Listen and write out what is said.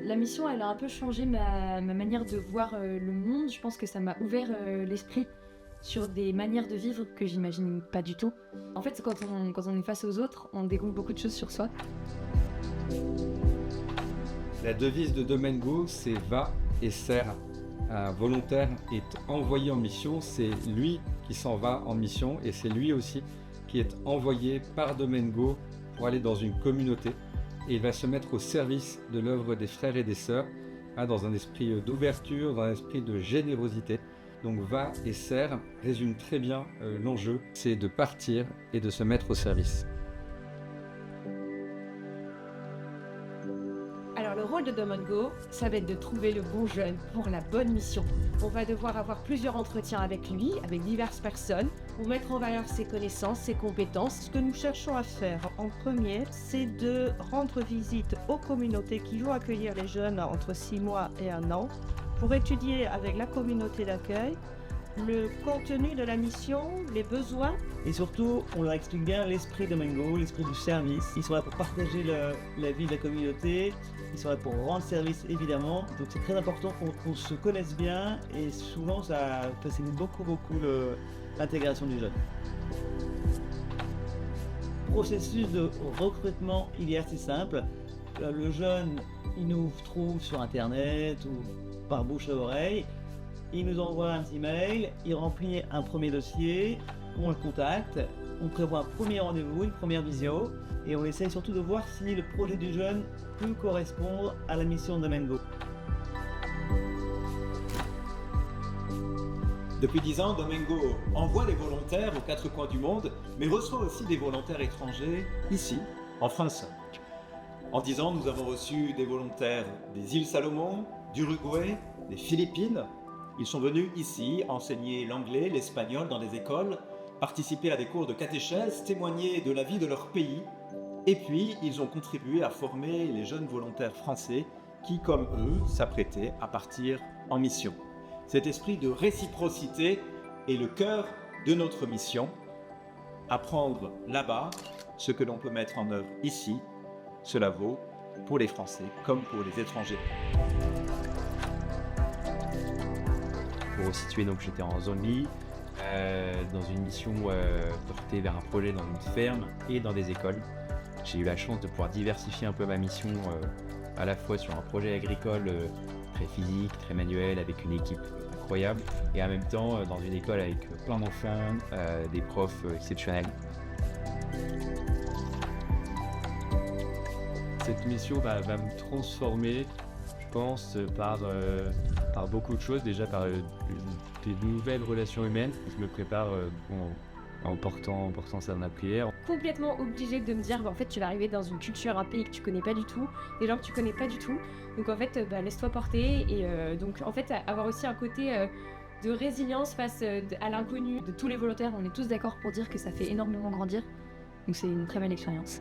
La mission, elle a un peu changé ma manière de voir le monde. Je pense que ça m'a ouvert l'esprit sur des manières de vivre que j'imagine pas du tout. En fait, quand on est face aux autres, on découvre beaucoup de choses sur soi. La devise de Domingo, c'est va et sert. Un volontaire est envoyé en mission, c'est lui qui s'en va en mission et c'est lui aussi qui est envoyé par Domingo pour aller dans une communauté et il va se mettre au service de l'œuvre des frères et des sœurs dans un esprit d'ouverture, dans un esprit de générosité. Donc va et sert résume très bien l'enjeu, c'est de partir et de se mettre au service. Alors le rôle de Domingo, ça va être de trouver le bon jeune pour la bonne mission. On va devoir avoir plusieurs entretiens avec lui, avec diverses personnes, pour mettre en valeur ses connaissances, ses compétences. Ce que nous cherchons à faire en premier, c'est de rendre visite aux communautés qui vont accueillir les jeunes entre 6 mois et 1 an, pour étudier avec la communauté d'accueil le contenu de la mission, les besoins. Et surtout, on leur explique bien l'esprit de Domingo, l'esprit du service. Ils sont là pour partager la vie de la communauté, ils sont là pour rendre service évidemment. Donc c'est très important qu'on se connaisse bien et souvent ça facilite beaucoup l'intégration du jeune. Le processus de recrutement, il est assez simple. Le jeune, il nous trouve sur internet ou par bouche à oreille. Il nous envoie un petit mail, il remplit un premier dossier, on le contacte, on prévoit un premier rendez-vous, une première visio, et on essaye surtout de voir si le projet du jeune peut correspondre à la mission de Domingo. Depuis 10 ans, Domingo envoie des volontaires aux 4 coins du monde, mais reçoit aussi des volontaires étrangers ici, en France. En 10 ans, nous avons reçu des volontaires des îles Salomon, d'Uruguay, des Philippines. Ils sont venus ici enseigner l'anglais, l'espagnol dans des écoles, participer à des cours de catéchèse, témoigner de la vie de leur pays. Et puis, ils ont contribué à former les jeunes volontaires français qui, comme eux, s'apprêtaient à partir en mission. Cet esprit de réciprocité est le cœur de notre mission. Apprendre là-bas ce que l'on peut mettre en œuvre ici, cela vaut pour les Français comme pour les étrangers. Pour resituer, donc j'étais en zone B, dans une mission portée vers un projet dans une ferme et dans des écoles. J'ai eu la chance de pouvoir diversifier un peu ma mission à la fois sur un projet agricole très physique, très manuel, avec une équipe incroyable, et en même temps dans une école avec plein d'enfants, des profs exceptionnels. Cette mission va me transformer, je pense, par beaucoup de choses. Déjà par des nouvelles relations humaines. Je me prépare en portant ça dans la prière. Complètement obligée de me dire, en fait, tu vas arriver dans une culture, un pays que tu connais pas du tout, des gens que tu connais pas du tout. Donc en fait, laisse-toi porter. Et donc en fait, avoir aussi un côté de résilience face à l'inconnu de tous les volontaires. On est tous d'accord pour dire que ça fait énormément grandir. Donc c'est une très belle expérience.